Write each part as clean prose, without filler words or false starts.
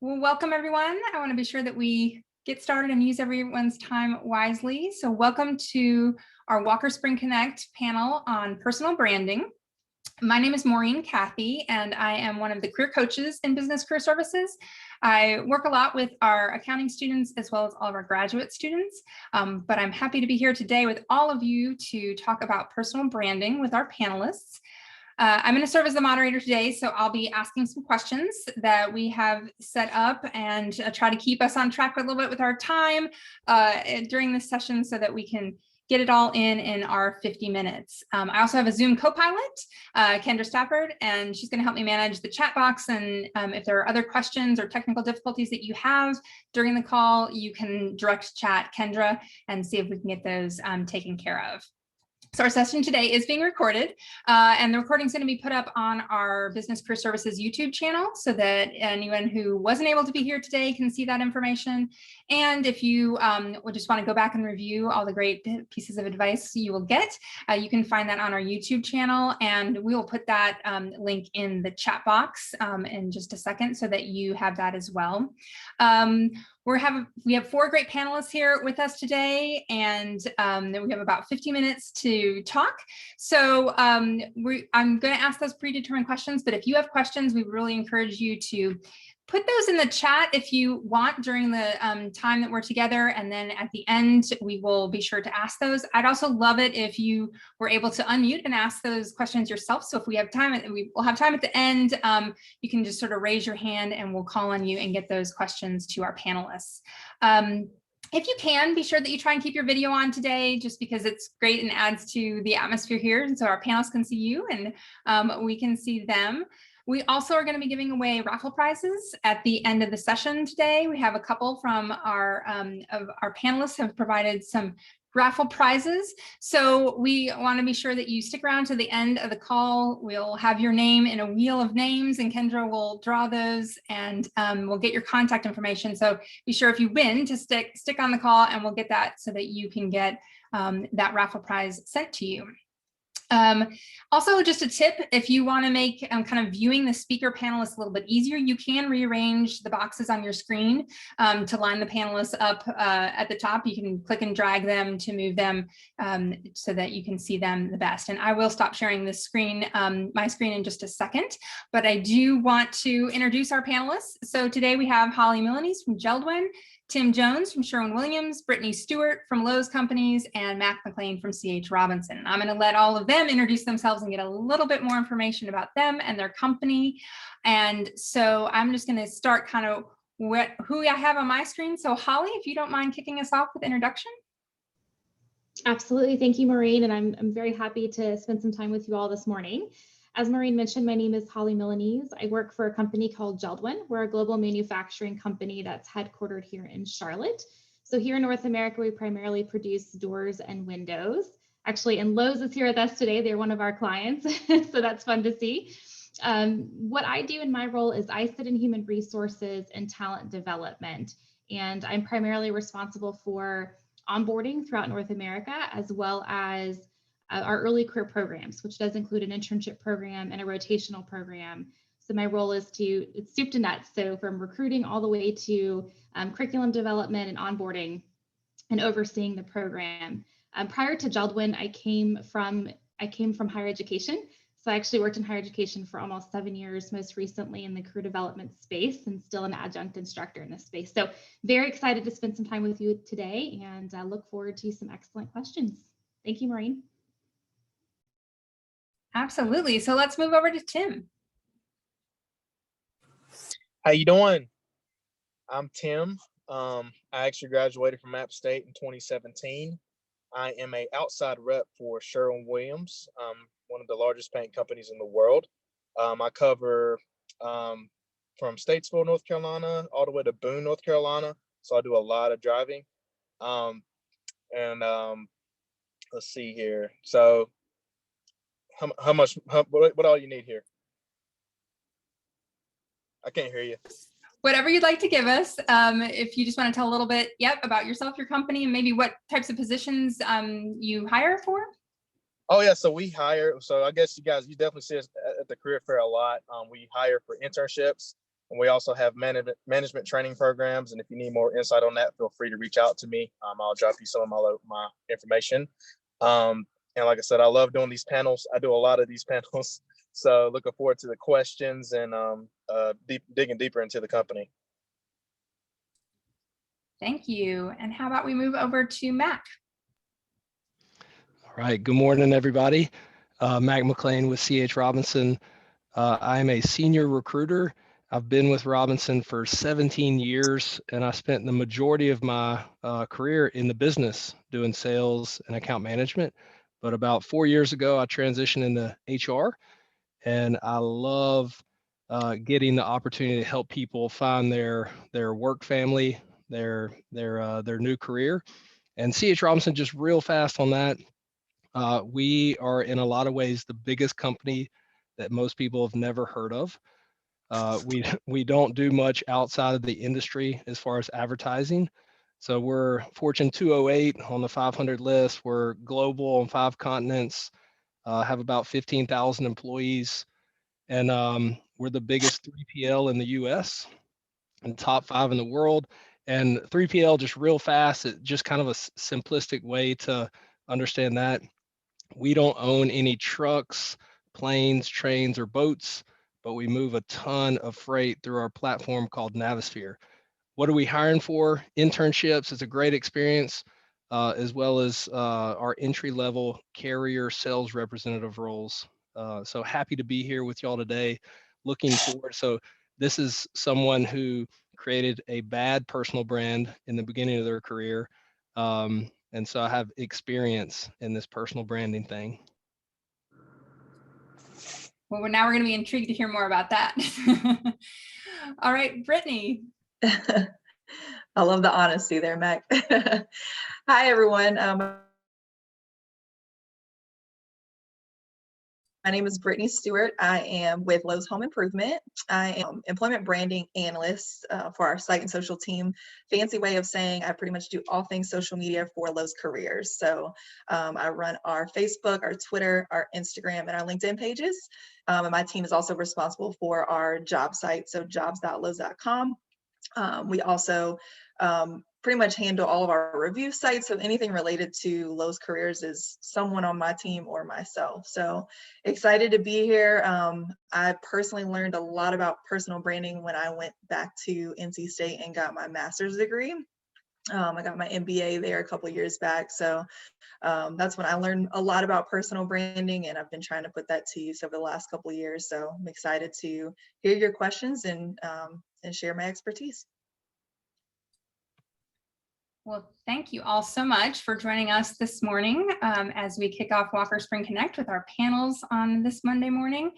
Well, welcome everyone. I want to be sure that we get started and use everyone's time wisely. So welcome to our Walker Spring Connect panel on personal branding. My name is Maureen Cathy, and I am one of the career coaches in Business Career Services. I work a lot with our accounting students as well as all of our graduate students, but I'm happy to be here today with all of you to talk about personal branding with our panelists. I'm going to serve as the moderator today, so I'll be asking some questions that we have set up and try to keep us on track a little bit with our time during this session so that we can get it all in our 50 minutes. I also have a Zoom co-pilot, Kendra Stafford, and she's going to help me manage the chat box. And if there are other questions or technical difficulties that you have during the call, you can direct chat Kendra and see if we can get those taken care of. So our session today is being recorded, and the recording is going to be put up on our Business Career Services YouTube channel so that anyone who wasn't able to be here today can see that information. And if you would just want to go back and review all the great pieces of advice you will get, you can find that on our YouTube channel, and we will put that link in the chat box in just a second so that you have that as well. We have 4 great panelists here with us today, and then we have about 50 minutes to talk. So I'm going to ask those predetermined questions, but if you have questions, we really encourage you to put those in the chat if you want during the time that we're together, and then at the end, we will be sure to ask those. I'd also love it if you were able to unmute and ask those questions yourself. So if we have time, we will have time at the end, you can just sort of raise your hand and we'll call on you and get those questions to our panelists. If you can, be sure that you try and keep your video on today, just because it's great and adds to the atmosphere here. And so our panelists can see you and we can see them. We also are going to be giving away raffle prizes at the end of the session today. We have a couple from our panelists have provided some raffle prizes. So we want to be sure that you stick around to the end of the call. We'll have your name in a wheel of names, and Kendra will draw those, and we'll get your contact information. So be sure if you win to stick on the call, and we'll get that so that you can get that raffle prize sent to you. Also, just a tip, if you want to make kind of viewing the speaker panelists a little bit easier, you can rearrange the boxes on your screen to line the panelists up at the top. You can click and drag them to move them so that you can see them the best. And I will stop sharing this screen, my screen, in just a second, but I do want to introduce our panelists. So today we have Holly Milanese from JELD-WEN, Tim Jones from Sherwin, Brittany Stewart from Lowe's companies, and McLain from C.H. Robinson. And I'm going to let all of them introduce themselves and get a little bit more information about them and their company. And so I'm just going to start kind of who I have on my screen. So Holly, if you don't mind kicking us off with introduction. Absolutely. Thank you, Maureen. And I'm very happy to spend some time with you all this morning. As Maureen mentioned, my name is Holly Milanese. I work for a company called JELD-WEN. We're a global manufacturing company that's headquartered here in Charlotte. So here in North America, we primarily produce doors and windows. Actually, and Lowe's is here with us today. They're one of our clients, so that's fun to see. What I do in my role is I sit in human resources and talent development, and I'm primarily responsible for onboarding throughout North America, as well as our early career programs, which does include an internship program and a rotational program. So my role is it's soup to nuts. So from recruiting all the way to curriculum development and onboarding and overseeing the program. Prior to JELD-WEN, I came from higher education. So I actually worked in higher education for almost 7 years, most recently in the career development space, and still an adjunct instructor in this space. So very excited to spend some time with you today, and look forward to some excellent questions. Thank you, Maureen. Absolutely. So let's move over to Tim. How you doing? I'm Tim. I actually graduated from App State in 2017. I am an outside rep for Sherwin, one of the largest paint companies in the world. I cover from Statesville, North Carolina, all the way to Boone, North Carolina. So I do a lot of driving. Let's see here. So what all you need here? I can't hear you. Whatever you'd like to give us. If you just want to tell a little bit, about yourself, your company, and maybe what types of positions you hire for. Oh yeah, so we hire. So I guess you definitely see us at the career fair a lot. We hire for internships. we also have management training programs. And if you need more insight on that, feel free to reach out to me. I'll drop you some of my information. And like I said, I love doing these panels. I do a lot of these panels. So looking forward to the questions and digging deeper into the company. Thank you. And how about we move over to Mac? All right, good morning, everybody. Mac McLain with C.H. Robinson. I'm a senior recruiter. I've been with Robinson for 17 years, and I spent the majority of my career in the business doing sales and account management. But about 4 years ago, I transitioned into HR, and I love getting the opportunity to help people find their work family, their new career. And C.H. Robinson, just real fast on that, we are in a lot of ways the biggest company that most people have never heard of. We don't do much outside of the industry as far as advertising. So we're Fortune 208 on the 500 list. We're global on 5 continents, have about 15,000 employees, and we're the biggest 3PL in the US and top 5 in the world. And 3PL, just real fast, it just kind of a simplistic way to understand that. We don't own any trucks, planes, trains, or boats, but we move a ton of freight through our platform called Navisphere. What are we hiring for? Internships. It's a great experience, as well as our entry-level carrier sales representative roles. So happy to be here with y'all today. Looking forward. So this is someone who created a bad personal brand in the beginning of their career. And so I have experience in this personal branding thing. Well, now we're going to be intrigued to hear more about that. All right, Brittany. I love the honesty there, Mac. Hi, everyone. My name is Brittany Stewart. I am with Lowe's Home Improvement. I am employment branding analyst for our site and social team. Fancy way of saying I pretty much do all things social media for Lowe's careers. So I run our Facebook, our Twitter, our Instagram, and our LinkedIn pages. And my team is also responsible for our job site, so jobs.lowes.com. We also pretty much handle all of our review sites, so anything related to Lowe's careers is someone on my team or myself. So excited to be here. I personally learned a lot about personal branding when I went back to NC State and got my master's degree. I got my MBA there a couple years back. So that's when I learned a lot about personal branding, and I've been trying to put that to use over the last couple of years. So I'm excited to hear your questions and share my expertise. Well, thank you all so much for joining us this morning as we kick off Walker Spring Connect with our panels on this Monday morning.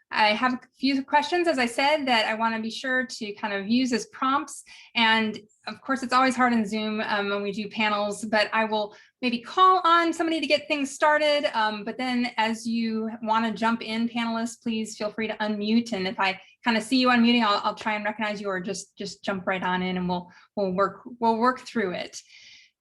I have a few questions, as I said, that I want to be sure to kind of use as prompts. And of course, it's always hard in Zoom when we do panels, but I will maybe call on somebody to get things started. But then as you want to jump in, panelists, please feel free to unmute. And if I kind of see you unmuting, I'll try and recognize you, or just jump right on in, and we'll work through it.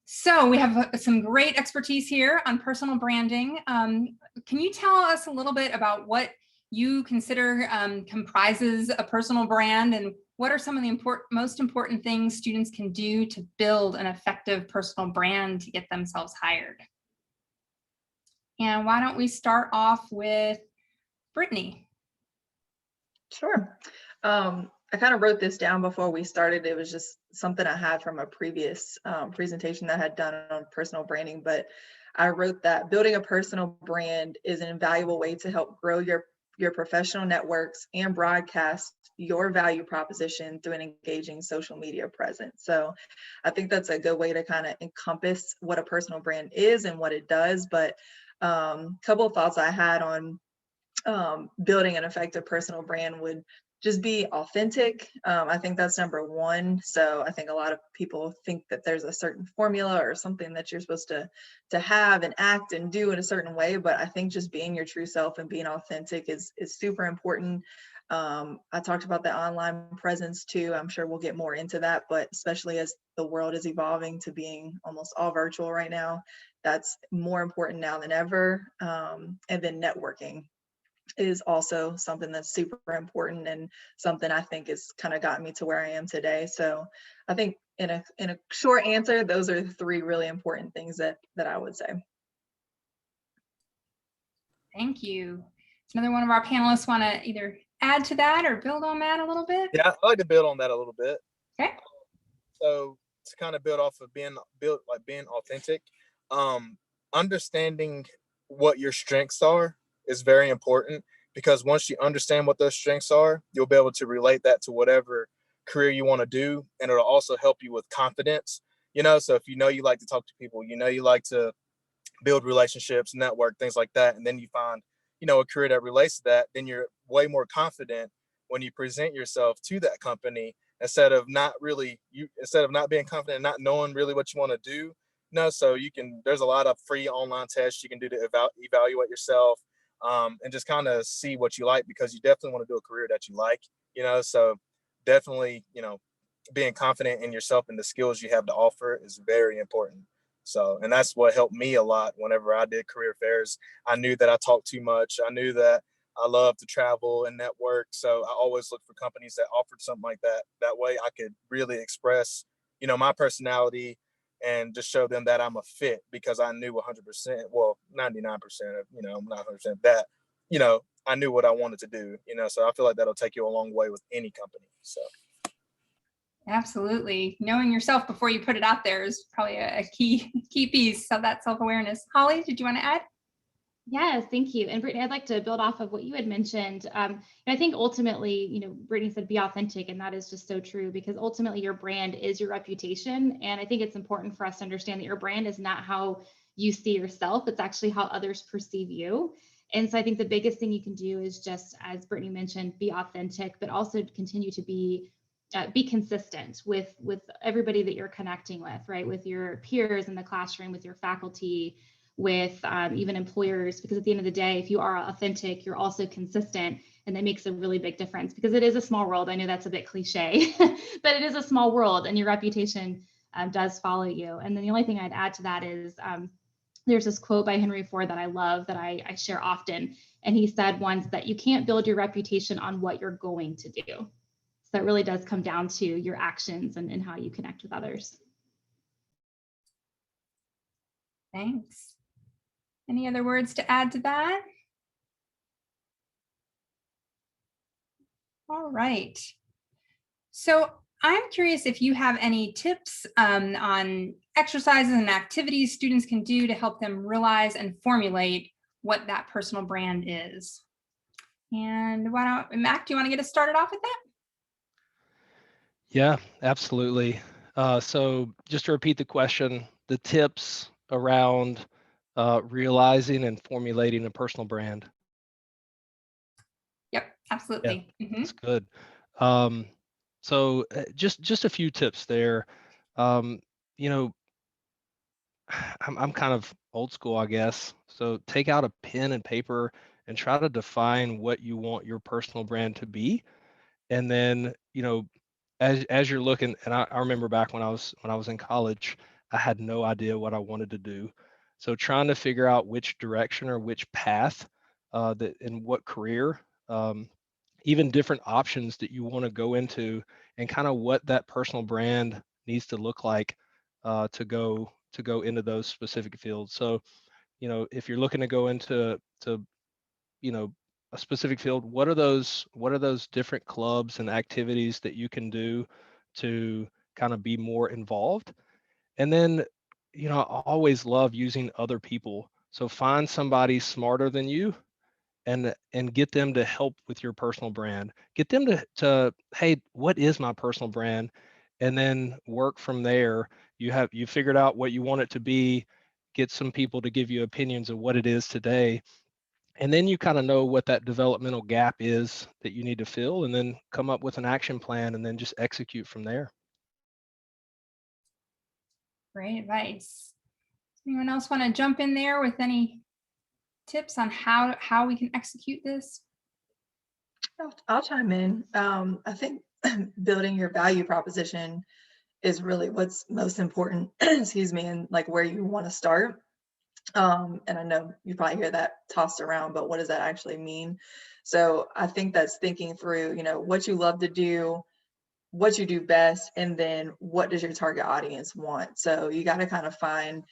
So we have some great expertise here on personal branding. Can you tell us a little bit about what you consider comprises a personal brand, and what are some of the most important things students can do to build an effective personal brand to get themselves hired? And why don't we start off with Brittany? Sure. I kind of wrote this down before we started. It was just something I had from a previous presentation that I had done on personal branding, but I wrote that building a personal brand is an invaluable way to help grow your professional networks and broadcast your value proposition through an engaging social media presence. So I think that's a good way to kind of encompass what a personal brand is and what it does. But a couple of thoughts I had on building an effective personal brand would just be authentic. I think that's number one. So I think a lot of people think that there's a certain formula or something that you're supposed to have and act and do in a certain way. But I think just being your true self and being authentic is super important. I talked about the online presence too. I'm sure we'll get more into that, but especially as the world is evolving to being almost all virtual right now, that's more important now than ever. And then networking. is also something that's super important and something I think has kind of gotten me to where I am today. So I think in a short answer, those are the three really important things that I would say. Thank you. Does another one of our panelists want to either add to that or build on that a little bit? Yeah, I'd like to build on that a little bit. Okay. So to kind of build off of being authentic, understanding what your strengths are is very important, because once you understand what those strengths are, you'll be able to relate that to whatever career you want to do, and it'll also help you with confidence. So if you like to talk to people, you like to build relationships, network, things like that, and then you find a career that relates to that, then you're way more confident when you present yourself to that company, instead of not being confident and not knowing really what you want to do. So there's a lot of free online tests you can do to evaluate yourself, and just kind of see what you like, because you definitely want to do a career that you like. So definitely, being confident in yourself and the skills you have to offer is very important. So, and that's what helped me a lot whenever I did career fairs. I knew that I talked too much. I knew that I love to travel and network. So I always looked for companies that offered something like that. That way I could really express, my personality, and just show them that I'm a fit, because I knew 100%, well, 99% of, not 100% that, I knew what I wanted to do, so I feel like that'll take you a long way with any company. So. Absolutely. Knowing yourself before you put it out there is probably a key piece of that self-awareness. Holly, did you want to add? Yes, thank you. And Brittany, I'd like to build off of what you had mentioned. And I think ultimately, Brittany said be authentic, and that is just so true, because ultimately your brand is your reputation. And I think it's important for us to understand that your brand is not how you see yourself, it's actually how others perceive you. And so I think the biggest thing you can do is just, as Brittany mentioned, be authentic, but also continue to be consistent with everybody that you're connecting with, right? With your peers in the classroom, with your faculty, with even employers, because at the end of the day, if you are authentic, you're also consistent, and that makes a really big difference, because it is a small world. I know that's a bit cliche, but it is a small world, and your reputation does follow you. And then the only thing I'd add to that is there's this quote by Henry Ford that I love, that I share often. And he said once that you can't build your reputation on what you're going to do. So it really does come down to your actions and how you connect with others. Thanks. Any other words to add to that? All right. So I'm curious if you have any tips on exercises and activities students can do to help them realize and formulate what that personal brand is. And Mac, do you want to get us started off with that? Yeah, absolutely. So just to repeat the question, the tips around realizing and formulating a personal brand. Yep, absolutely. Yeah, that's good. So just a few tips there. I'm kind of old school, I guess. So take out a pen and paper and try to define what you want your personal brand to be. And then, as you're looking, and I remember back when I was in college, I had no idea what I wanted to do. So trying to figure out which direction or which path that in what career, even different options that you want to go into, and kind of what that personal brand needs to look like to go into those specific fields. So, if you're looking to go into a specific field, what are those different clubs and activities that you can do to kind of be more involved? And then, I always love using other people. So find somebody smarter than you and get them to help with your personal brand. Get them to hey, what is my personal brand? And then work from there. You figured out what you want it to be, get some people to give you opinions of what it is today. And then you kind of know what that developmental gap is that you need to fill, and then come up with an action plan and then just execute from there. Great advice. Anyone else want to jump in there with any tips on how we can execute this? I'll chime in. I think building your value proposition is really what's most important, excuse me, and like where you want to start. And I know you probably hear that tossed around, but what does that actually mean? So I think that's thinking through, you know, what you love to do, what you do best, and then what does your target audience want? So you got to kind of find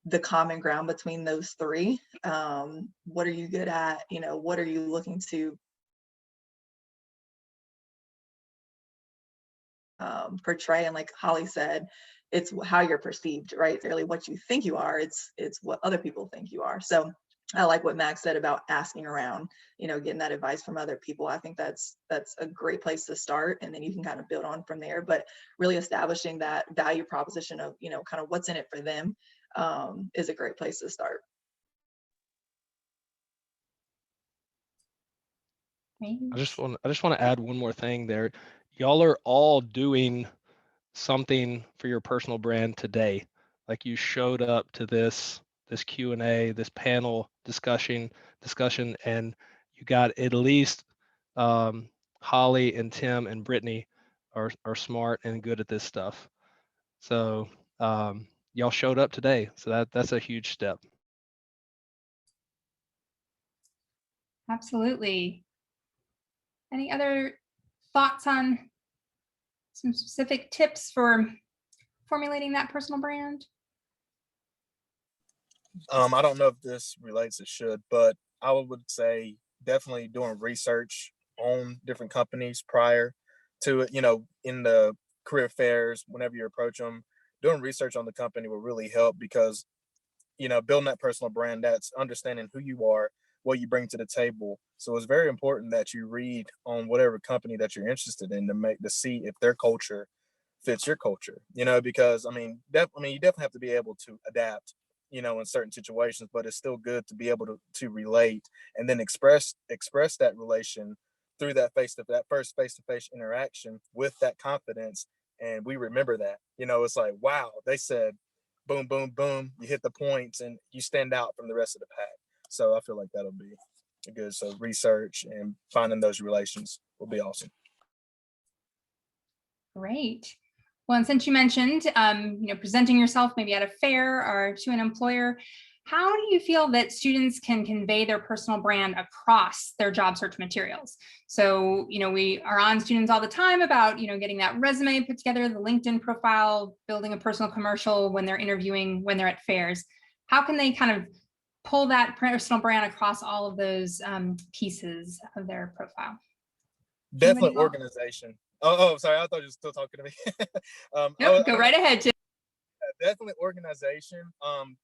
the common ground between those three. What are you good at? You know, what are you looking to portray? And like Holly said, it's how you're perceived, right? It's really what you think you are. It's what other people think you are. So I like what Max said about asking around, you know, getting that advice from other people. I think that's a great place to start, and then you can kind of build on from there. But really establishing that value proposition of, you know, kind of what's in it for them is a great place to start. I just want to add one more thing there. Y'all are all doing something for your personal brand today. Like you showed up to this Q&A, this panel discussion, and you got at least Holly and Tim and Brittany are smart and good at this stuff. So y'all showed up today. So that's a huge step. Absolutely. Any other thoughts on some specific tips for formulating that personal brand? I don't know if this relates, it should, but I would say definitely doing research on different companies prior to it, you know, in the career fairs, whenever you approach them, doing research on the company will really help, because, you know, building that personal brand, that's understanding who you are, what you bring to the table. So it's very important that you read on whatever company that you're interested in to see if their culture fits your culture, you know, because I mean, you definitely have to be able to adapt, you know, in certain situations, but it's still good to be able to relate and then express that relation through that first face-to-face interaction with that confidence. And we remember that, you know, it's like, wow, they said boom, boom, boom, you hit the points and you stand out from the rest of the pack. So I feel like that'll be good. So research and finding those relations will be awesome. Great. Well, and since you mentioned, you know, presenting yourself maybe at a fair or to an employer, how do you feel that students can convey their personal brand across their job search materials? So, you know, we are on students all the time about, you know, getting that resume put together, the LinkedIn profile, building a personal commercial when they're interviewing, when they're at fairs. How can they kind of pull that personal brand across all of those pieces of their profile? Definitely organization. Oh, sorry. I thought you were still talking to me. Nope, go right ahead, Tim. Definitely organization.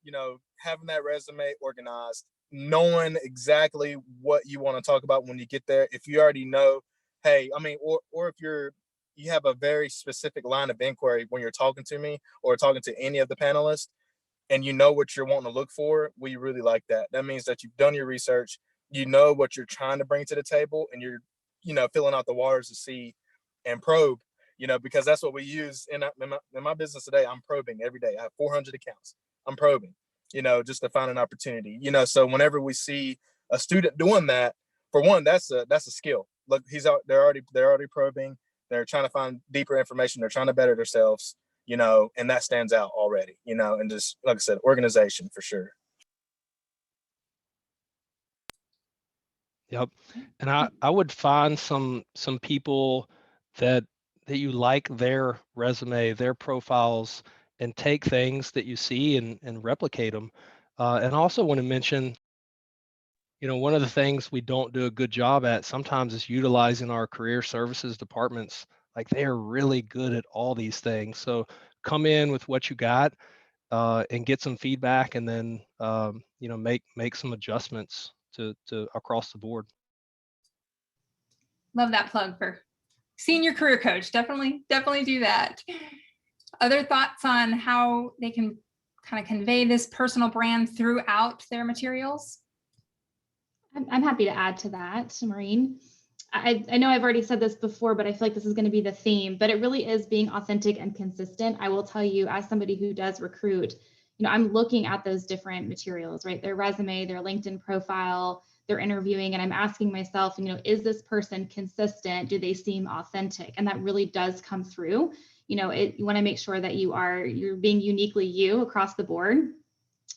You know, having that resume organized, knowing exactly what you want to talk about when you get there. If you already know, hey, I mean, or if you have a very specific line of inquiry when you're talking to me or talking to any of the panelists, and you know what you're wanting to look for, we really like that. That means that you've done your research, you know what you're trying to bring to the table, and you're, you know, filling out the waters to see and probe, you know, because that's what we use in my business today. I'm probing every day. I have 400 accounts. I'm probing, you know, just to find an opportunity, you know. So whenever we see a student doing that, for one, that's a skill. Look, they're already probing. They're trying to find deeper information. They're trying to better themselves, you know, and that stands out already, you know. And just like I said, organization for sure. Yep. And I would find some people that you like their resume, their profiles, and take things that you see and replicate them. And I also want to mention, you know, one of the things we don't do a good job at sometimes is utilizing our career services departments. Like they are really good at all these things. So come in with what you got and get some feedback, and then you know, make some adjustments to across the board. Love that plug for senior career coach. Definitely do that. Other thoughts on how they can kind of convey this personal brand throughout their materials? I'm happy to add to that, Maureen. I know I've already said this before, but I feel like this is going to be the theme, but it really is being authentic and consistent. I will tell you, as somebody who does recruit, you know, I'm looking at those different materials, right? Their resume, their LinkedIn profile, their interviewing, and I'm asking myself, you know, is this person consistent? Do they seem authentic? And that really does come through. You know, you want to make sure that you're being uniquely you across the board.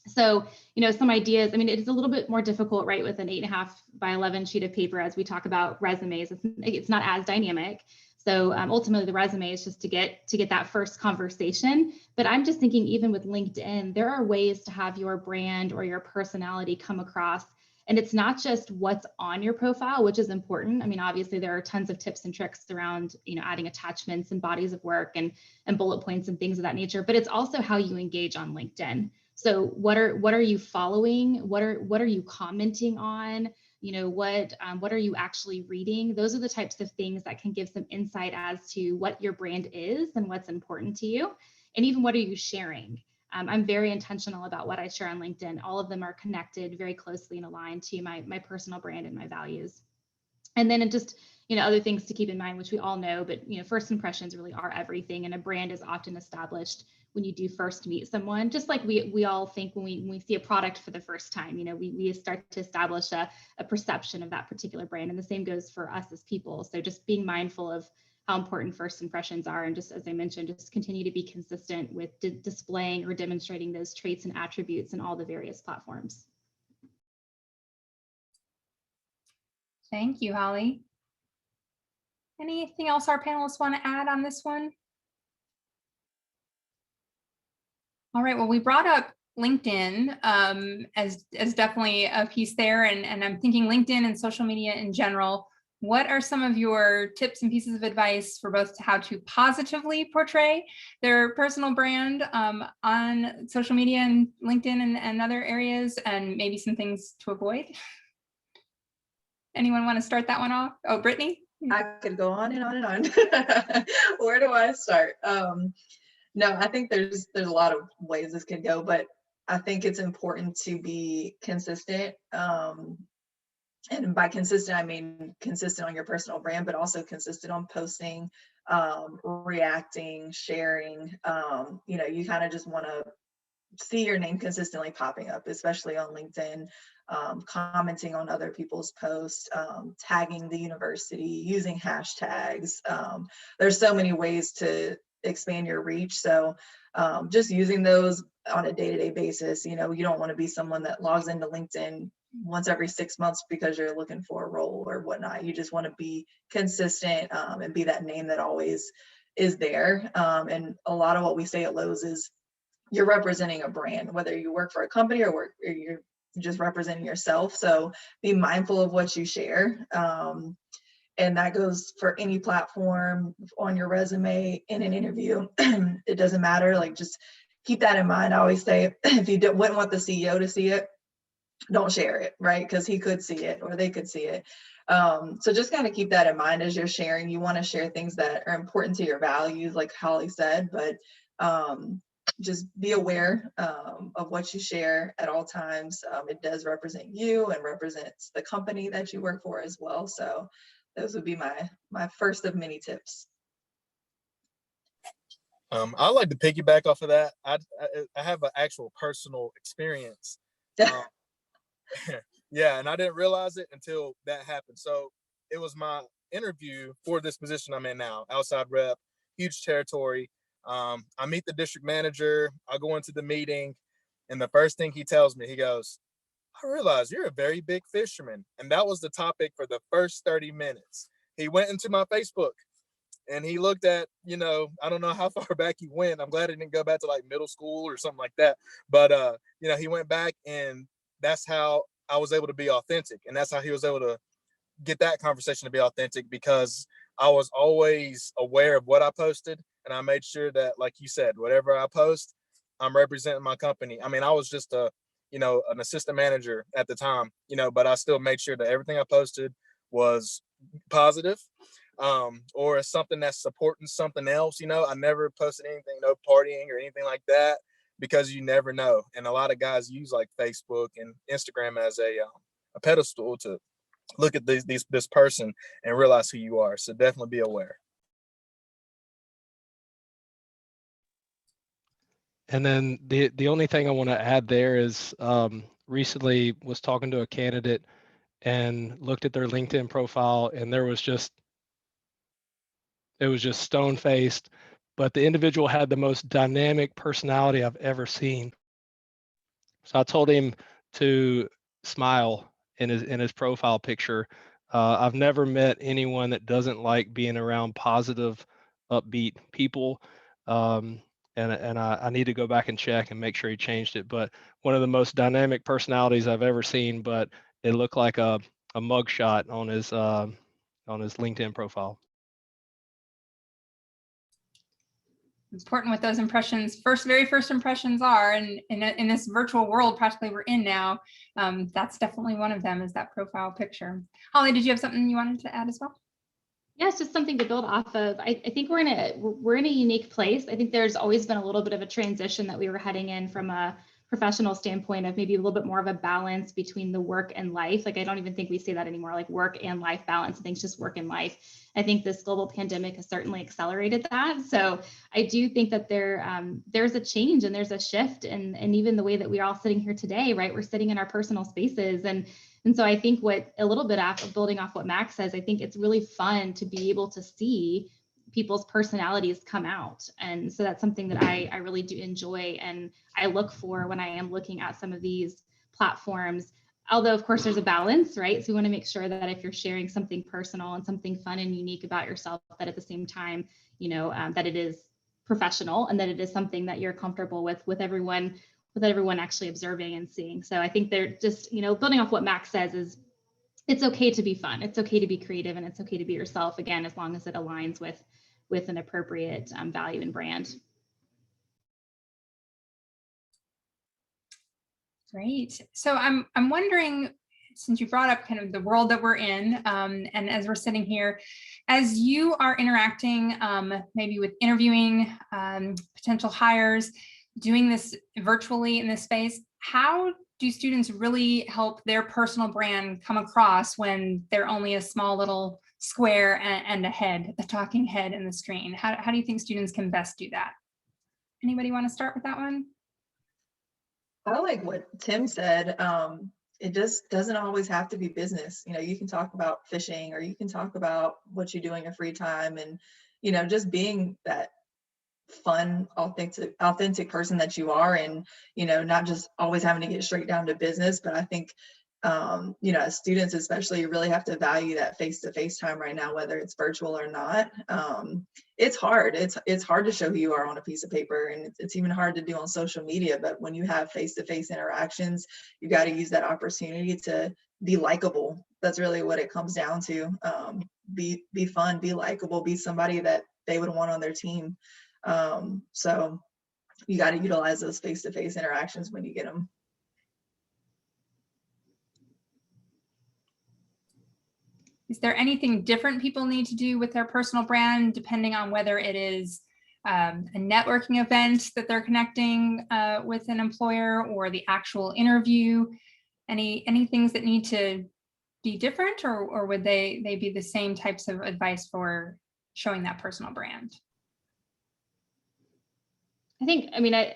So, you know, some ideas, I mean, it's a little bit more difficult, right, with an 8.5 by 11 sheet of paper as we talk about resumes. It's not as dynamic. So ultimately the resume is just to get that first conversation. But I'm just thinking, even with LinkedIn, there are ways to have your brand or your personality come across. And it's not just what's on your profile, which is important. I mean, obviously there are tons of tips and tricks around, you know, adding attachments and bodies of work and bullet points and things of that nature, but it's also how you engage on LinkedIn. So what are you following? What are you commenting on? You know, what are you actually reading? Those are the types of things that can give some insight as to what your brand is and what's important to you. And even what are you sharing? I'm very intentional about what I share on LinkedIn. All of them are connected very closely and aligned to my personal brand and my values. And then just, you know, other things to keep in mind, which we all know, but, you know, first impressions really are everything. And a brand is often established when you do first meet someone, just like we all think when we see a product for the first time. You know, we start to establish a perception of that particular brand. And the same goes for us as people. So just being mindful of how important first impressions are. And just, as I mentioned, just continue to be consistent with displaying or demonstrating those traits and attributes in all the various platforms. Thank you, Holly. Anything else our panelists want to add on this one? All right, well, we brought up LinkedIn as definitely a piece there, and I'm thinking LinkedIn and social media in general. What are some of your tips and pieces of advice for both how to positively portray their personal brand on social media and LinkedIn and other areas, and maybe some things to avoid? Anyone want to start that one off? Oh, Brittany? I could go on and on and on. Where do I start? No, I think there's a lot of ways this could go, but I think it's important to be consistent. And by consistent, I mean consistent on your personal brand, but also consistent on posting, reacting, sharing. You know, you kind of just want to see your name consistently popping up, especially on LinkedIn, commenting on other people's posts, tagging the university, using hashtags. There's so many ways to expand your reach. So just using those on a day-to-day basis. You know, you don't want to be someone that logs into LinkedIn once every 6 months because you're looking for a role or whatnot. You just want to be consistent and be that name that always is there. And a lot of what we say at Lowe's is you're representing a brand, whether you work for a company or you're just representing yourself. So be mindful of what you share. And that goes for any platform, on your resume, in an interview. It doesn't matter. Like, just keep that in mind. I always say, if you wouldn't want the CEO to see it, don't share it, right? Because he could see it or they could see it. So just kind of keep that in mind as you're sharing. You want to share things that are important to your values, like Holly said, but just be aware of what you share at all times. It does represent you and represents the company that you work for as well. So those would be my first of many tips. I like to piggyback off of that. I have an actual personal experience. Yeah, and I didn't realize it until that happened. So it was my interview for this position I'm in now, outside rep, huge territory. I meet the district manager. I go into the meeting, and the first thing he tells me, he goes, "I realize you're a very big fisherman." And that was the topic for the first 30 minutes. He went into my Facebook and he looked at, you know, I don't know how far back he went. I'm glad he didn't go back to like middle school or something like that. But, you know, he went back, and that's how I was able to be authentic. And that's how he was able to get that conversation to be authentic, because I was always aware of what I posted. And I made sure that, like you said, whatever I post, I'm representing my company. I mean, I was just an assistant manager at the time, you know, but I still made sure that everything I posted was positive, or something that's supporting something else. You know, I never posted anything, no partying or anything like that, because you never know. And a lot of guys use like Facebook and Instagram as a pedestal to look at this person and realize who you are. So definitely be aware. And then the only thing I want to add there is recently was talking to a candidate and looked at their LinkedIn profile, and it was just stone-faced, but the individual had the most dynamic personality I've ever seen. So I told him to smile in his profile picture. I've never met anyone that doesn't like being around positive, upbeat people. And I need to go back and check and make sure he changed it. But one of the most dynamic personalities I've ever seen, but it looked like a mugshot on his LinkedIn profile. Important what those impressions, very first impressions are, and in this virtual world practically we're in now, that's definitely one of them, is that profile picture. Holly, did you have something you wanted to add as well? Yeah, it's just something to build off of. I think we're in a unique place. I think there's always been a little bit of a transition that we were heading in from a professional standpoint of maybe a little bit more of a balance between the work and life. Like, I don't even think we say that anymore, like work and life balance. I think it's just work and life. I think this global pandemic has certainly accelerated that. So I do think that there's a change and there's a shift, and even the way that we're all sitting here today, right? We're sitting in our personal spaces, and so I think what a little bit after building off what Max says, I think it's really fun to be able to see people's personalities come out. And so that's something that I really do enjoy, and I look for when I am looking at some of these platforms. Although of course there's a balance, right? So we want to make sure that if you're sharing something personal and something fun and unique about yourself, that at the same time, that it is professional and that it is something that you're comfortable with everyone actually observing and seeing. So I think they're just, building off what Max says, is it's okay to be fun. It's okay to be creative, and it's okay to be yourself, again, as long as it aligns with an appropriate value and brand. Great. So I'm wondering, since you brought up kind of the world that we're in, and as we're sitting here, as you are interacting maybe with interviewing potential hires, doing this virtually in this space, how do students really help their personal brand come across when they're only a small little square and a head, a talking head in the screen? How do you think students can best do that? Anybody want to start with that one? I like what Tim said. It just doesn't always have to be business. You can talk about fishing, or you can talk about what you do in your free time, and, just being that fun, authentic person that you are, and, not just always having to get straight down to business. But I think, as students especially, you really have to value that face-to-face time right now, whether it's virtual or not. It's hard. It's hard to show who you are on a piece of paper, and it's even hard to do on social media. But when you have face-to-face interactions, you got to use that opportunity to be likable. That's really what it comes down to. Be fun, be likable, be somebody that they would want on their team. So you got to utilize those face-to-face interactions when you get them. Is there anything different people need to do with their personal brand, depending on whether it is a networking event that they're connecting with an employer, or the actual interview? Any things that need to be different, or would they be the same types of advice for showing that personal brand? I think,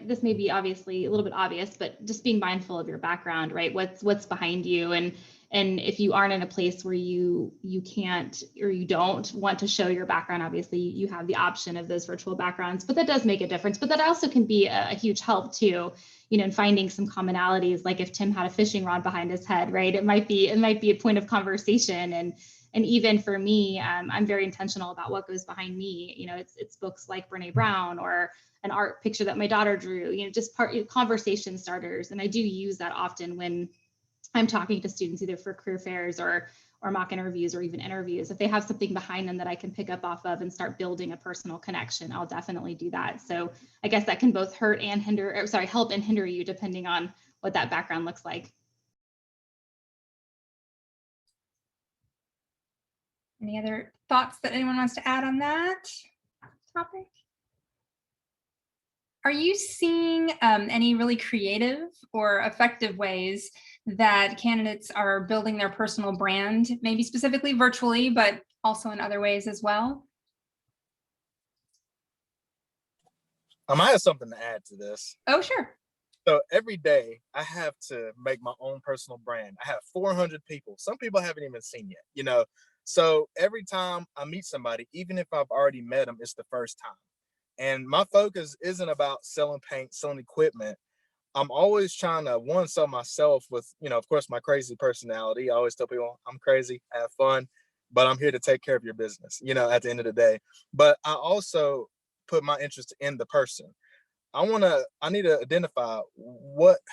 this may be obviously a little bit obvious, but just being mindful of your background, right? What's behind you, and if you aren't in a place where you can't, or you don't want to show your background, obviously you have the option of those virtual backgrounds, but that does make a difference. But that also can be a huge help too, in finding some commonalities. Like if Tim had a fishing rod behind his head, right? It might be a point of conversation. And even for me, I'm very intentional about what goes behind me. It's books like Brené Brown, or an art picture that my daughter drew, just conversation starters. And I do use that often when I'm talking to students, either for career fairs or mock interviews, or even interviews. If they have something behind them that I can pick up off of and start building a personal connection, I'll definitely do that. So I guess that can both help and hinder you, depending on what that background looks like. Any other thoughts that anyone wants to add on that topic? Are you seeing any really creative or effective ways that candidates are building their personal brand, maybe specifically virtually, but also in other ways as well? I have something to add to this. Oh, sure. So every day I have to make my own personal brand. I have 400 people. Some people I haven't even seen yet, So every time I meet somebody, even if I've already met them, it's the first time. And my focus isn't about selling paint, selling equipment. I'm always trying to sell myself with, of course, my crazy personality. I always tell people I'm crazy, have fun, but I'm here to take care of your business, at the end of the day. But I also put my interest in the person. I need to identify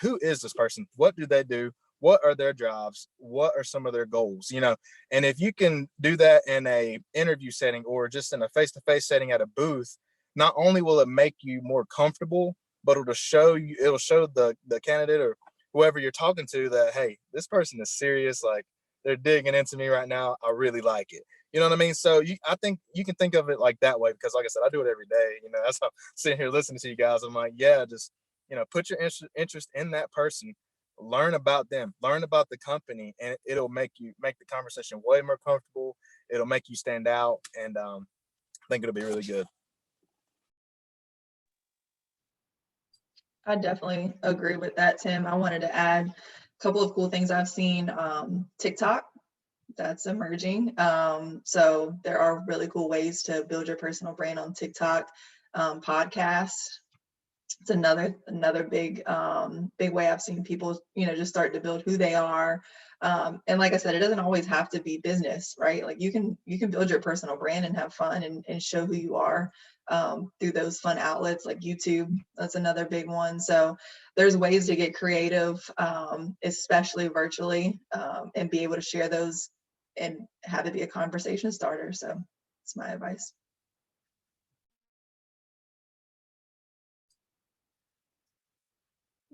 who is this person? What do they do? What are their jobs? What are some of their goals? And if you can do that in a interview setting or just in a face-to-face setting at a booth, not only will it make you more comfortable, but it'll show the candidate or whoever you're talking to that, hey, this person is serious. Like, they're digging into me right now. I really like it. You know what I mean? So I think you can think of it like that way, because like I said, I do it every day. That's how I'm sitting here listening to you guys. I'm like, yeah, just, put your interest in that person, learn about them, learn about the company, and it'll make the conversation way more comfortable. It'll make you stand out. And I think it'll be really good. I definitely agree with that, Tim. I wanted to add a couple of cool things I've seen. TikTok, that's emerging. So there are really cool ways to build your personal brand on TikTok. Podcasts, it's another big way I've seen people, just start to build who they are. And like I said, it doesn't always have to be business, right? Like you can build your personal brand and have fun and show who you are through those fun outlets like YouTube. That's another big one. So there's ways to get creative, especially virtually, and be able to share those and have it be a conversation starter. So that's my advice.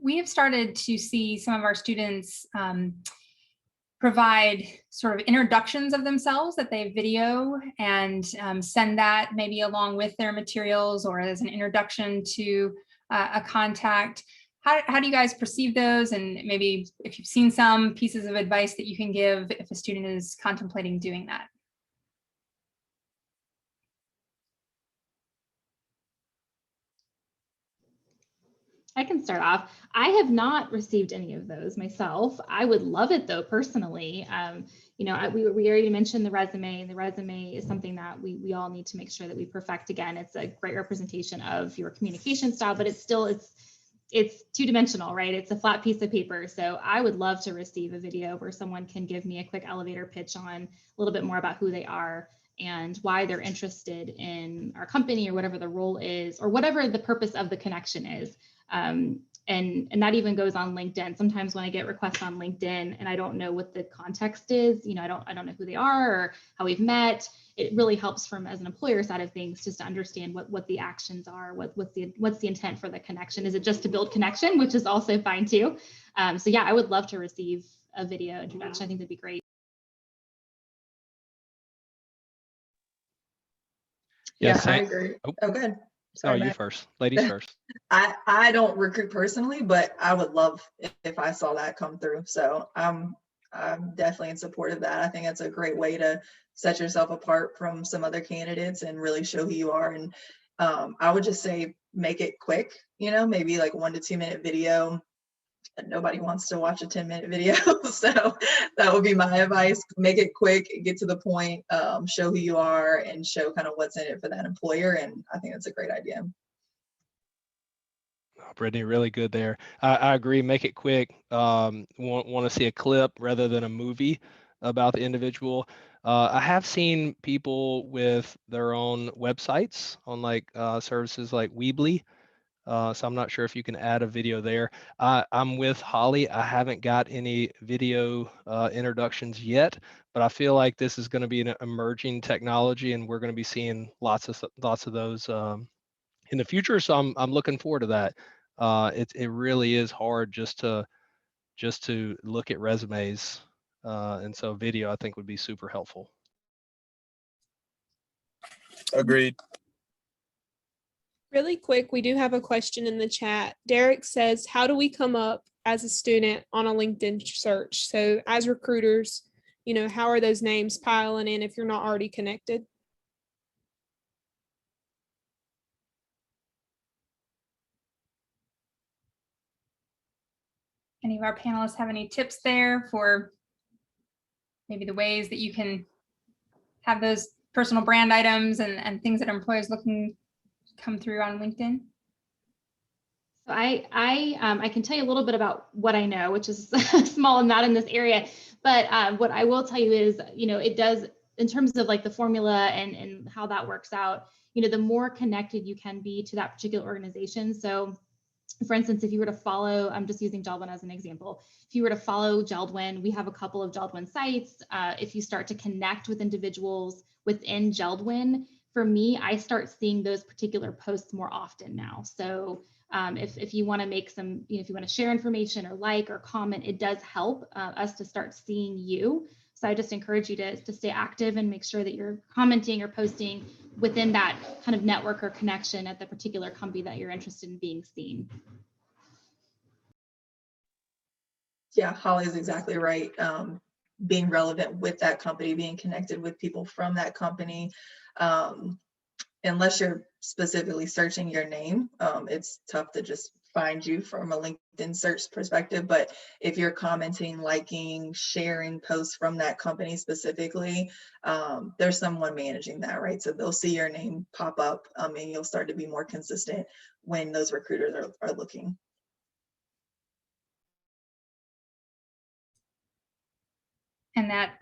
We have started to see some of our students provide sort of introductions of themselves that they video and send that maybe along with their materials or as an introduction to a contact. How do you guys perceive those? And maybe if you've seen some pieces of advice that you can give if a student is contemplating doing that. I can start off. I have not received any of those myself. I would love it though, personally. We already mentioned the resume, and the resume is something that we all need to make sure that we perfect. Again, it's a great representation of your communication style, but it's two-dimensional, right? It's a flat piece of paper. So I would love to receive a video where someone can give me a quick elevator pitch on a little bit more about who they are and why they're interested in our company or whatever the role is, or whatever the purpose of the connection is. And that even goes on LinkedIn. Sometimes when I get requests on LinkedIn and I don't know what the context is, I don't know who they are or how we've met, it really helps from as an employer side of things just to understand what the actions are, what's the intent for the connection. Is it just to build connection, which is also fine too. So yeah, I would love to receive a video introduction. I think that'd be great. Yes, I agree. Oh, good. Sorry, you first. Ladies first. I don't recruit personally, but I would love if I saw that come through. So I'm definitely in support of that. I think that's a great way to set yourself apart from some other candidates and really show who you are. And I would just say make it quick, maybe like 1 to 2 minute video. Nobody wants to watch a 10-minute video. So that would be my advice. Make it quick, get to the point, show who you are and show kind of what's in it for that employer. And I think that's a great idea. Brittany, really good there. I agree. Make it quick. Want to see a clip rather than a movie about the individual. I have seen people with their own websites on like services like Weebly. So I'm not sure if you can add a video there. I'm with Holly. I haven't got any video introductions yet, but I feel like this is going to be an emerging technology, and we're going to be seeing lots of those in the future. So I'm looking forward to that. It really is hard just to look at resumes, and so video I think would be super helpful. Agreed. Really quick, we do have a question in the chat. Derek says, how do we come up as a student on a LinkedIn search? So as recruiters, how are those names piling in if you're not already connected? Any of our panelists have any tips there for maybe the ways that you can have those personal brand items and things that employers looking come through on LinkedIn? I can tell you a little bit about what I know, which is small and not in this area. But what I will tell you is, it does, in terms of like the formula and how that works out, the more connected you can be to that particular organization. So for instance, if you were to follow, I'm just using JELD-WEN as an example. If you were to follow JELD-WEN, we have a couple of JELD-WEN sites. If you start to connect with individuals within JELD-WEN, for me, I start seeing those particular posts more often now. So if you want to make some, if you want to share information or like or comment, it does help us to start seeing you. So I just encourage you to stay active and make sure that you're commenting or posting within that kind of network or connection at the particular company that you're interested in being seen. Yeah, Holly is exactly right. Being relevant with that company, being connected with people from that company. Unless you're specifically searching your name, it's tough to just find you from a LinkedIn search perspective. But if you're commenting, liking, sharing posts from that company specifically, there's someone managing that, right? So they'll see your name pop up, and you'll start to be more consistent when those recruiters are looking. And that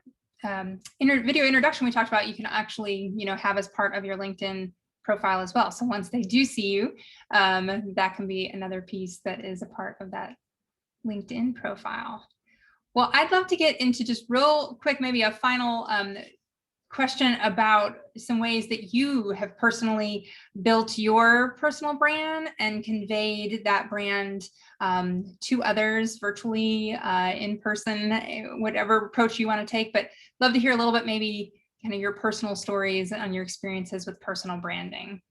video introduction we talked about, you can actually, have as part of your LinkedIn profile as well. So once they do see you, that can be another piece that is a part of that LinkedIn profile. Well, I'd love to get into just real quick, maybe a final question about some ways that you have personally built your personal brand and conveyed that brand to others virtually, in person, whatever approach you want to take. But love to hear a little bit, maybe kind of your personal stories and your experiences with personal branding.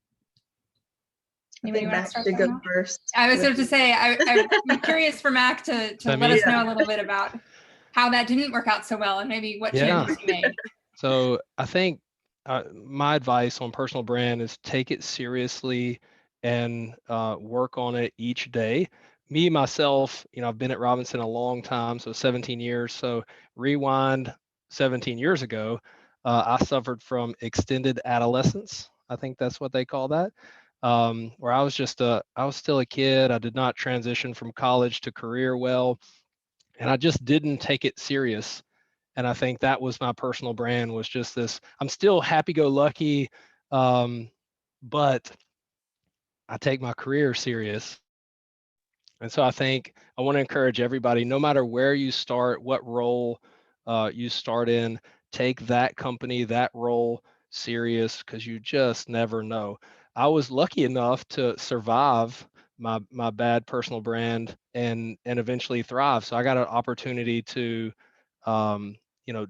I think Mac should go first. I was about to say, I'm curious for Mac to let us know a little bit about how that didn't work out so well and maybe what changes you made. So I think my advice on personal brand is take it seriously and work on it each day. Me, myself, I've been at Robinson a long time, so 17 years. So rewind 17 years ago, I suffered from extended adolescence. I think that's what they call that, where I was still a kid. I did not transition from college to career well, and I just didn't take it serious. And I think that was my personal brand, was just this, I'm still happy-go-lucky, but I take my career serious. And so I think I want to encourage everybody, no matter where you start, what role you start in, take that company, that role serious, because you just never know. I was lucky enough to survive my bad personal brand and eventually thrive. So I got an opportunity to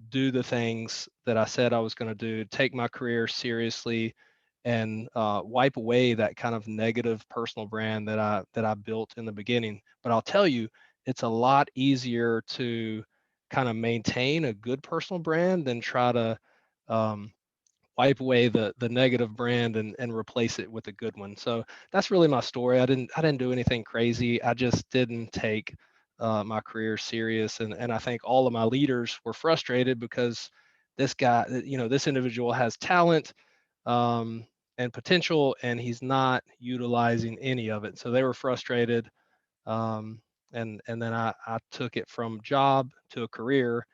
do the things that I said I was going to do, take my career seriously, and wipe away that kind of negative personal brand that I built in the beginning. But I'll tell you, it's a lot easier to kind of maintain a good personal brand than try to wipe away the negative brand and replace it with a good one. So that's really my story. I didn't do anything crazy. I just didn't take my career serious, and I think all of my leaders were frustrated because this guy, this individual has talent and potential, and he's not utilizing any of it. So they were frustrated, and then I took it from job to a career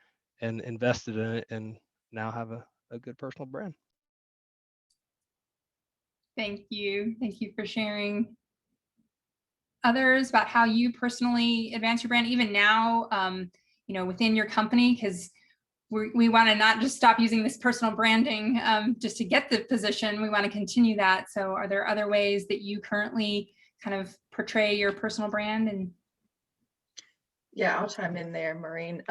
and invested in it, and now have a good personal brand. Thank you for sharing. Others about how you personally advance your brand, even now, within your company, because we want to not just stop using this personal branding just to get the position. We want to continue that. So are there other ways that you currently kind of portray your personal brand? And yeah, I'll chime in there, Maureen.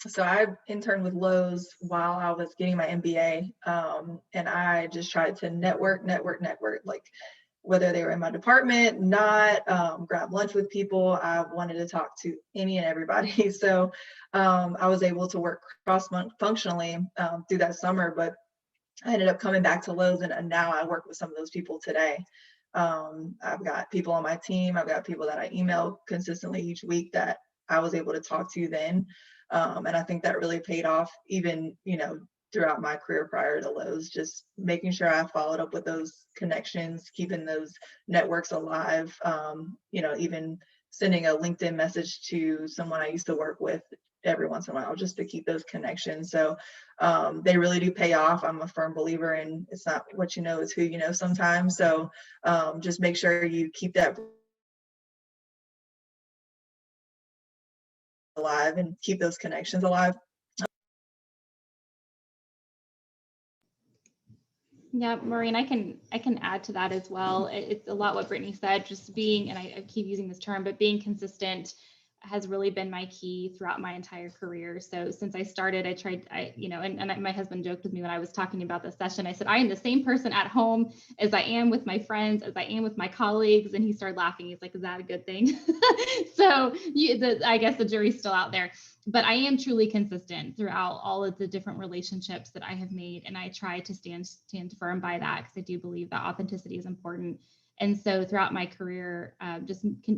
So I interned with Lowe's while I was getting my MBA, and I just tried to network, like whether they were in my department, not, grab lunch with people. I wanted to talk to any and everybody. So I was able to work cross-functionally through that summer, but I ended up coming back to Lowe's, and now I work with some of those people today. I've got people on my team. I've got people that I email consistently each week that I was able to talk to then. And I think that really paid off, even, throughout my career prior to Lowe's, just making sure I followed up with those connections, keeping those networks alive, even sending a LinkedIn message to someone I used to work with every once in a while, just to keep those connections. So they really do pay off. I'm a firm believer in it's not what you know, it's who you know sometimes. So just make sure you keep that alive and keep those connections alive. Yeah, Maureen, I can add to that as well. It's a lot what Brittany said, just being, and I keep using this term, but being consistent has really been my key throughout my entire career. So since I started, my husband joked with me when I was talking about this session. I said, I am the same person at home as I am with my friends, as I am with my colleagues. And he started laughing. He's like, is that a good thing? So I guess the jury's still out there. But I am truly consistent throughout all of the different relationships that I have made. And I try to stand firm by that, because I do believe that authenticity is important. And so throughout my career,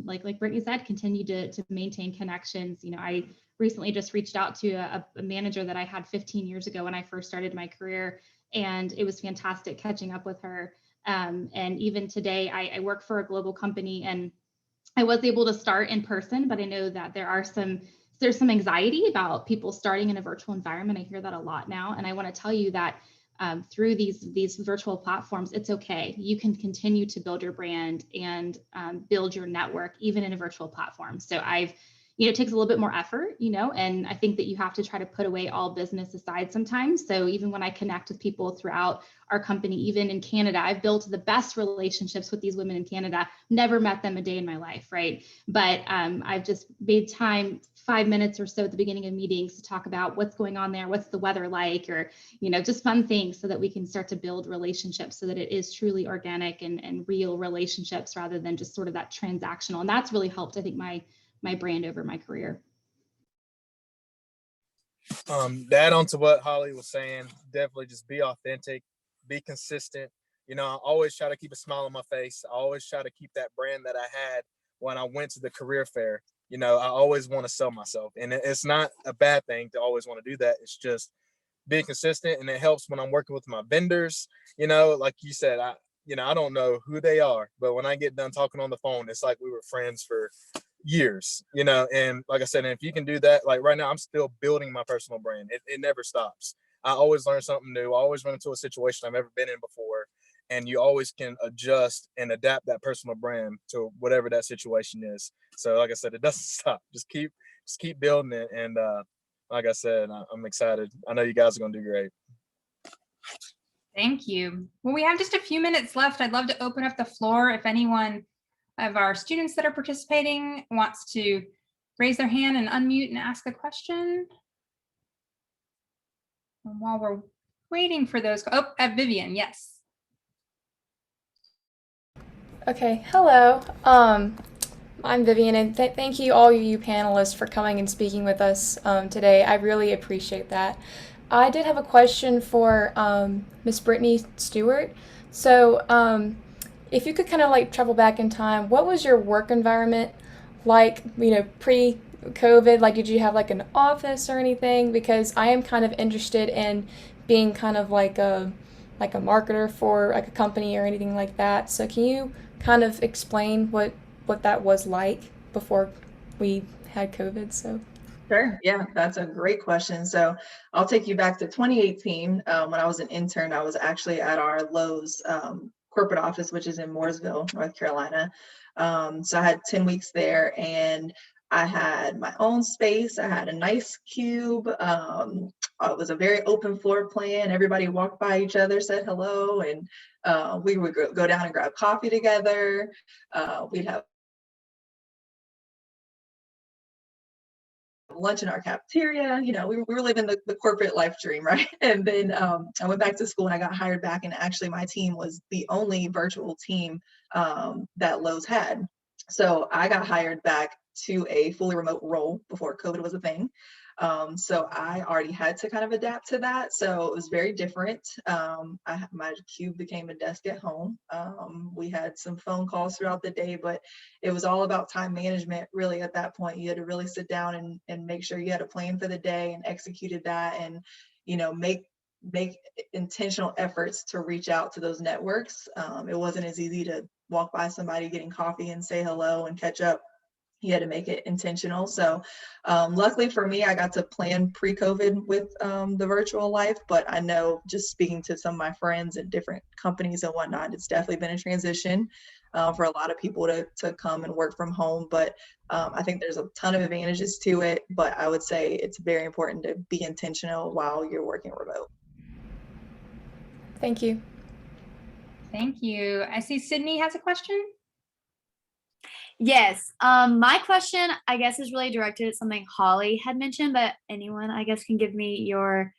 like Brittany said, continue to maintain connections. I recently just reached out to a manager that I had 15 years ago when I first started my career, and it was fantastic catching up with her. And even today, I work for a global company, and I was able to start in person, but I know that there's some anxiety about people starting in a virtual environment. I hear that a lot now, and I want to tell you that through these virtual platforms, it's okay. You can continue to build your brand and build your network even in a virtual platform. So it takes a little bit more effort, and I think that you have to try to put away all business aside sometimes. So even when I connect with people throughout our company, even in Canada, I've built the best relationships with these women in Canada, never met them a day in my life, right? But I've just made time, 5 minutes or so at the beginning of meetings, to talk about what's going on there, what's the weather like, or, just fun things, so that we can start to build relationships so that it is truly organic and real relationships, rather than just sort of that transactional. And that's really helped, I think, my brand over my career. To add on to what Holly was saying, definitely just be authentic, be consistent. I always try to keep a smile on my face. I always try to keep that brand that I had when I went to the career fair. I always want to sell myself, and it's not a bad thing to always want to do that. It's just being consistent, and it helps when I'm working with my vendors. Like you said, I don't know who they are, but when I get done talking on the phone, it's like we were friends for years, and like I said, and if you can do that, like right now, I'm still building my personal brand. It never stops. I always learn something new. I always run into a situation I've never been in before, and you always can adjust and adapt that personal brand to whatever that situation is. So like I said, it doesn't stop. Just keep building it. And like I said, I'm excited. I know you guys are going to do great. Thank you. Well, we have just a few minutes left. I'd love to open up the floor. If anyone of our students that are participating wants to raise their hand and unmute and ask a question. And while we're waiting for those, Vivian, yes. Okay, hello. I'm Vivian, and thank you, all you panelists, for coming and speaking with us today. I really appreciate that. I did have a question for Miss Brittany Stewart. So if you could kind of like travel back in time, what was your work environment like, pre-COVID? Like, did you have like an office or anything? Because I am kind of interested in being kind of like a marketer for like a company or anything like that. So can you kind of explain what that was like before we had COVID? So. Sure. Yeah, that's a great question. So I'll take you back to 2018. When I was an intern, I was actually at our Lowe's corporate office, which is in Mooresville, North Carolina. So I had 10 weeks there, and I had my own space. I had a nice cube. It was a very open floor plan. Everybody walked by each other, said hello, and we would go down and grab coffee together. We'd have lunch in our cafeteria. We were living the corporate life dream, right? And then I went back to school, and I got hired back, and actually my team was the only virtual team that Lowe's had. So I got hired back to a fully remote role before COVID was a thing. So I already had to kind of adapt to that. So it was very different. My cube became a desk at home. We had some phone calls throughout the day, but it was all about time management. Really, at that point, you had to really sit down and make sure you had a plan for the day and executed that, and make make intentional efforts to reach out to those networks. It wasn't as easy to walk by somebody getting coffee and say hello and catch up. You had to make it intentional. So luckily for me, I got to plan pre-COVID with the virtual life, but I know just speaking to some of my friends at different companies and whatnot, it's definitely been a transition for a lot of people to come and work from home. But I think there's a ton of advantages to it, but I would say it's very important to be intentional while you're working remote. Thank you. Thank you. I see Sydney has a question. Yes. My question, I guess, is really directed at something Holly had mentioned, but anyone, I guess, can give me your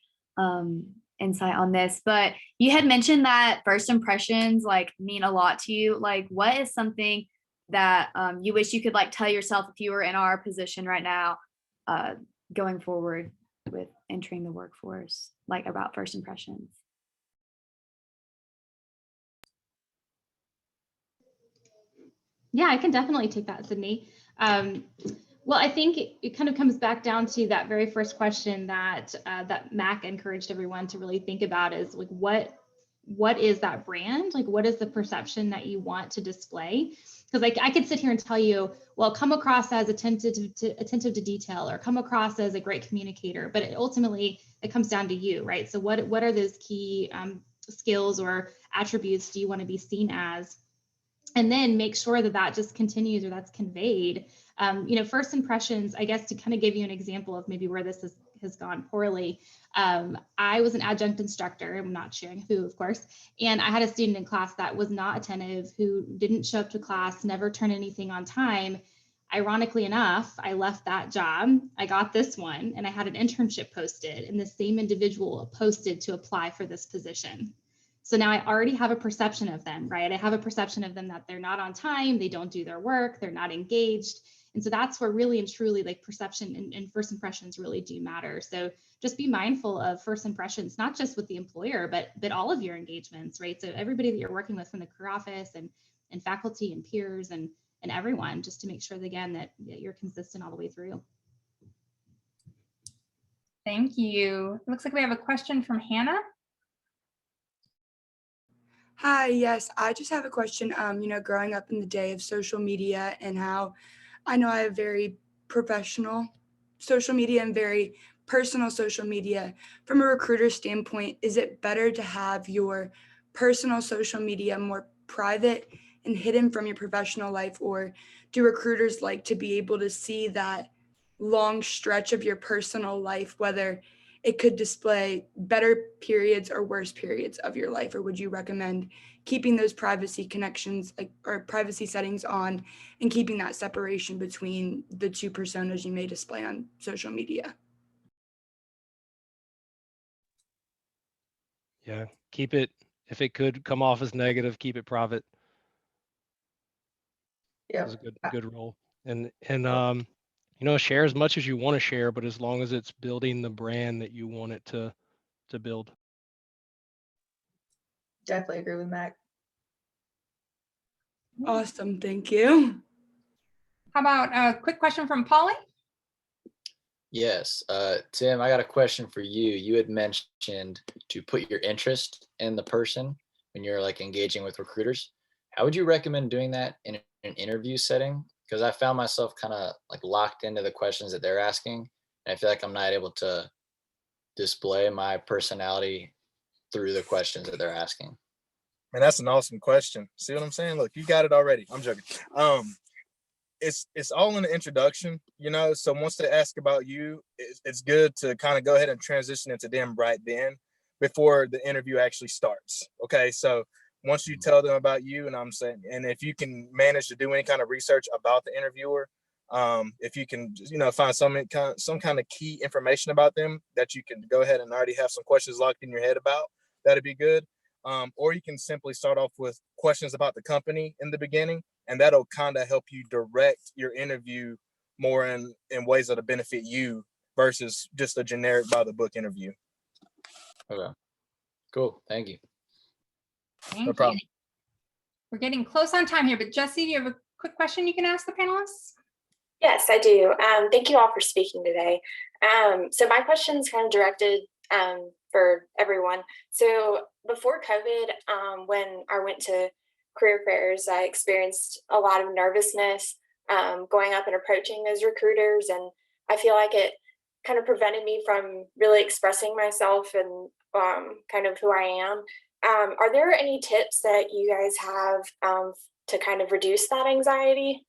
insight on this. But you had mentioned that first impressions like mean a lot to you. Like, what is something that you wish you could like tell yourself if you were in our position right now, going forward with entering the workforce, like about first impressions? Yeah, I can definitely take that, Sydney. Well, I think it kind of comes back down to that very first question that that Mac encouraged everyone to really think about is like, what is that brand? Like, what is the perception that you want to display? Because like I could sit here and tell you, well, come across as attentive to detail or come across as a great communicator, but ultimately it comes down to you, right? So what are those key skills or attributes do you want to be seen as? And then make sure that that just continues or that's conveyed. First impressions, I guess to kind of give you an example of maybe where this has gone poorly. I was an adjunct instructor, I'm not sharing who, of course, and I had a student in class that was not attentive, who didn't show up to class, never turned anything on time. Ironically enough, I left that job, I got this one, and I had an internship posted, and the same individual posted to apply for this position. So now I already have a perception of them, right? I have a perception of them that they're not on time, they don't do their work, they're not engaged. And so that's where really and truly like perception and first impressions really do matter. So just be mindful of first impressions, not just with the employer, but all of your engagements, right? So everybody that you're working with from the career office and faculty and peers and everyone, just to make sure, again, that you're consistent all the way through. Thank you. It looks like we have a question from Hannah. Hi, yes, I just have a question. Growing up in the day of social media and how I know I have very professional social media and very personal social media. From a recruiter standpoint, is it better to have your personal social media more private and hidden from your professional life, or do recruiters like to be able to see that long stretch of your personal life, whether it could display better periods or worse periods of your life? Or would you recommend keeping those privacy connections or privacy settings on and keeping that separation between the two personas you may display on social media? Yeah, keep it, if it could come off as negative, keep it private. Yeah, That's a good rule. And share as much as you want to share, but as long as it's building the brand that you want it to build. definitely agree with Mac. Awesome, thank you. How about a quick question from Polly? Yes, Tim, I got a question for you. You had mentioned to put your interest in the person when you're like engaging with recruiters. How would you recommend doing that in an interview setting? Because I found myself kind of like locked into the questions that they're asking, and I feel like I'm not able to display my personality through the questions that they're asking. Man, that's an awesome question. See what I'm saying? Look, you got it already. I'm joking. It's all in the introduction, so once they ask about you, it's good to kind of go ahead and transition into them right then before the interview actually starts. Okay, so once you tell them about you, and if you can manage to do any kind of research about the interviewer, if you can find some kind of key information about them that you can go ahead and already have some questions locked in your head about, that'd be good. Or you can simply start off with questions about the company in the beginning, and that'll kind of help you direct your interview more in ways that'll benefit you versus just a generic by the book interview. Okay, cool. Thank you. No problem. We're getting close on time here, but Jesse, do you have a quick question you can ask the panelists? Yes, I do. Thank you all for speaking today. So my question is kind of directed for everyone. So before COVID, when I went to career fairs, I experienced a lot of nervousness going up and approaching those recruiters. And I feel like it kind of prevented me from really expressing myself and kind of who I am. Are there any tips that you guys have to kind of reduce that anxiety?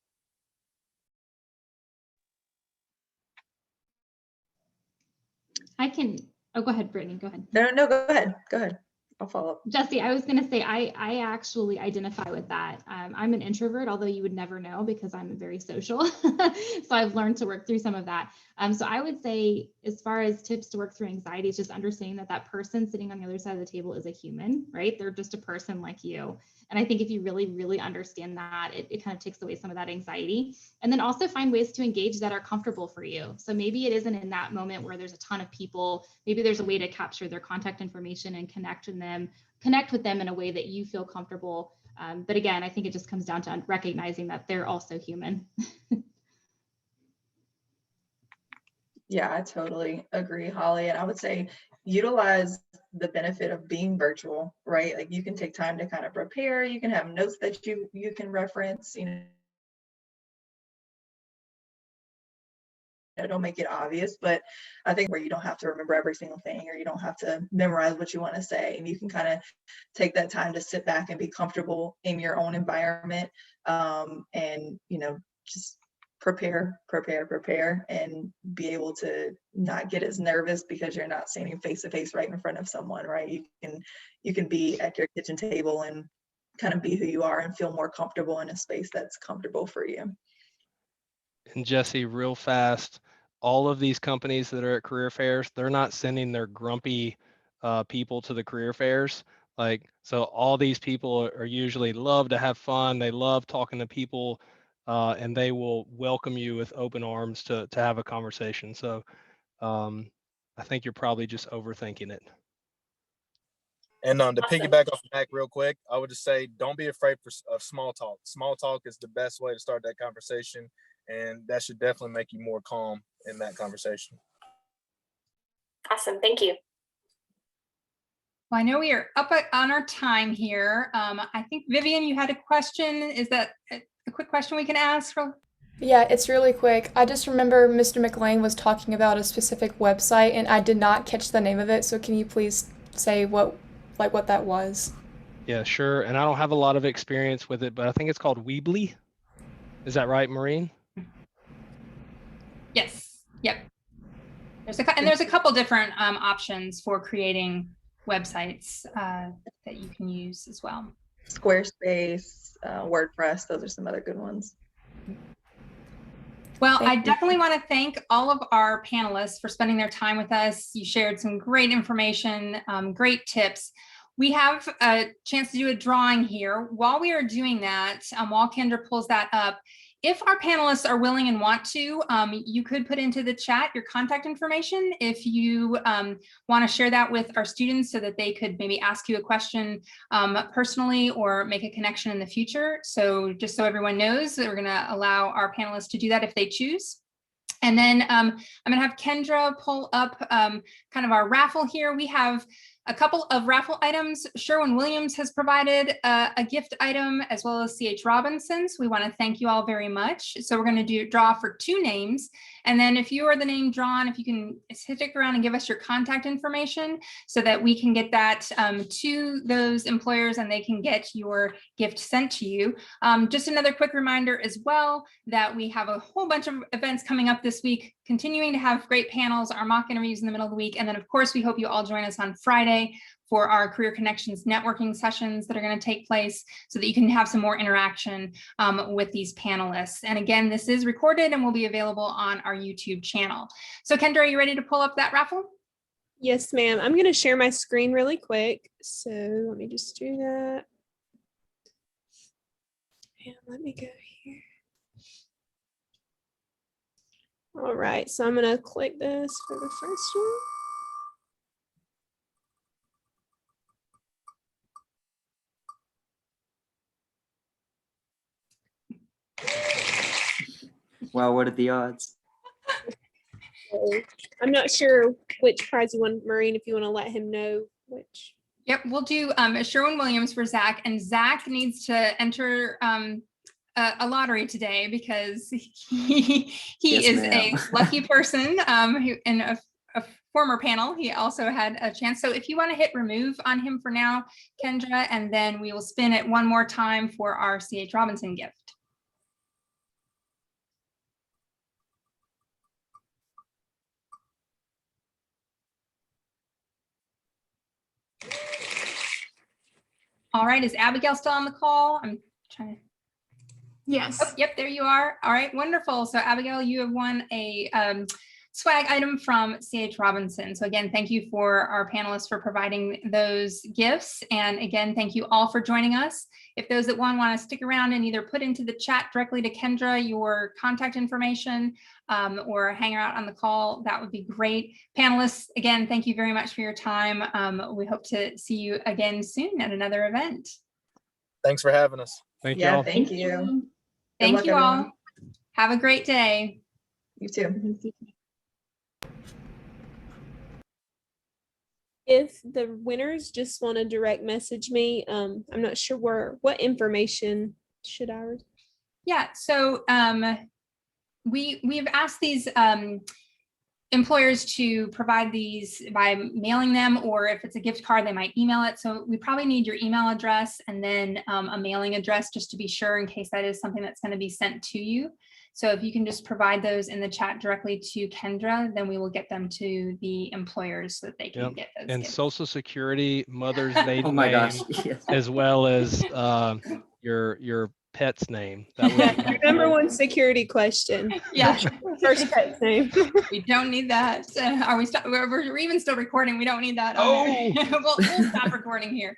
Oh, go ahead, Brittany, go ahead. No, go ahead. Go ahead. I'll follow up. Jesse, I was going to say, I actually identify with that. I'm an introvert, although you would never know because I'm very social. So I've learned to work through some of that. So I would say, as far as tips to work through anxiety, it's just understanding that that person sitting on the other side of the table is a human, right? They're just a person like you. And I think if you really, really understand that, it kind of takes away some of that anxiety. And then also find ways to engage that are comfortable for you. So maybe it isn't in that moment where there's a ton of people. Maybe there's a way to capture their contact information and connect with them in a way that you feel comfortable. But again, I think it just comes down to recognizing that they're also human. Yeah, I totally agree, Holly. And I would say utilize the benefit of being virtual, right? Like you can take time to kind of prepare. You can have notes that you can reference, don't make it obvious, but I think where you don't have to remember every single thing or you don't have to memorize what you want to say, and you can kind of take that time to sit back and be comfortable in your own environment, and just prepare and be able to not get as nervous because you're not standing face to face right in front of someone, right? You can be at your kitchen table and kind of be who you are and feel more comfortable in a space that's comfortable for you. And Jesse, real fast, all of these companies that are at career fairs, they're not sending their grumpy people to the career fairs. So all these people are usually love to have fun. They love talking to people, and they will welcome you with open arms to have a conversation. So I think you're probably just overthinking it. And to piggyback off Mac real quick, I would just say, don't be afraid of small talk. Small talk is the best way to start that conversation. And that should definitely make you more calm in that conversation. Awesome. Thank you. Well, I know we are up on our time here. I think, Vivian, you had a question. Is that a quick question we can ask? Yeah, it's really quick. I just remember Mr. McLain was talking about a specific website, and I did not catch the name of it. So can you please say what that was? Yeah, sure. And I don't have a lot of experience with it, but I think it's called Weebly. Is that right, Maureen? Yes. Yep. There's a couple different options for creating websites that you can use as well. Squarespace, WordPress, those are some other good ones. Well, I definitely want to thank all of our panelists for spending their time with us. You shared some great information, great tips. We have a chance to do a drawing here. While we are doing that, while Kendra pulls that up, if our panelists are willing and want to, you could put into the chat your contact information if you want to share that with our students so that they could maybe ask you a question personally or make a connection in the future. So just so everyone knows, that we're going to allow our panelists to do that if they choose. And then I'm going to have Kendra pull up kind of our raffle here. We have a couple of raffle items. Sherwin Williams has provided a gift item, as well as C.H. Robinson's. We want to thank you all very much. So we're going to draw for 2 names. And then if you are the name drawn, if you can stick around and give us your contact information so that we can get that to those employers and they can get your gift sent to you. Just another quick reminder as well that we have a whole bunch of events coming up this week, continuing to have great panels, our mock interviews in the middle of the week. And then of course, we hope you all join us on Friday for our Career Connections networking sessions that are going to take place so that you can have some more interaction with these panelists. And again, this is recorded and will be available on our YouTube channel. So Kendra, are you ready to pull up that raffle? Yes, ma'am. I'm going to share my screen really quick. So let me just do that. And let me go here. All right, so I'm going to click this for the first one. Wow, what are the odds? So I'm not sure which prize you want, Maureen, if you want to let him know which. Yep, we'll do Sherwin Williams for Zach, and Zach needs to enter a lottery today because he Yes, is ma'am. a lucky person. Who in a former panel, he also had a chance. So if you want to hit remove on him for now, Kendra, and then we will spin it one more time for our C.H. Robinson gift. All right, is Abigail still on the call? I'm trying to. Yes. Oh, yep, there you are. All right, wonderful. So Abigail, you have won a swag item from C.H. Robinson. So again, thank you for our panelists for providing those gifts. And again, thank you all for joining us. If those that want to stick around and either put into the chat directly to Kendra your contact information or hang out on the call, that would be great. Panelists, again, thank you very much for your time. We hope to see you again soon at another event. Thanks for having us. Thank Yeah, y'all. thank you. Thank luck, you all. everyone. Have a great day. You too. If the winners just want to direct message me, I'm not sure what information should I? Yeah, so we've asked these employers to provide these by mailing them, or if it's a gift card, they might email it. So we probably need your email address and then a mailing address just to be sure in case that is something that's going to be sent to you. So if you can just provide those in the chat directly to Kendra, then we will get them to the employers so that they can get those. And gifts. Social Security, mother's maiden Oh my name, gosh. Yes. as well as your pet's name. That would be Your number one security question. Yeah. First pet's name. We don't need that. Are we? We're even still recording. We don't need that. Oh. We'll stop recording here.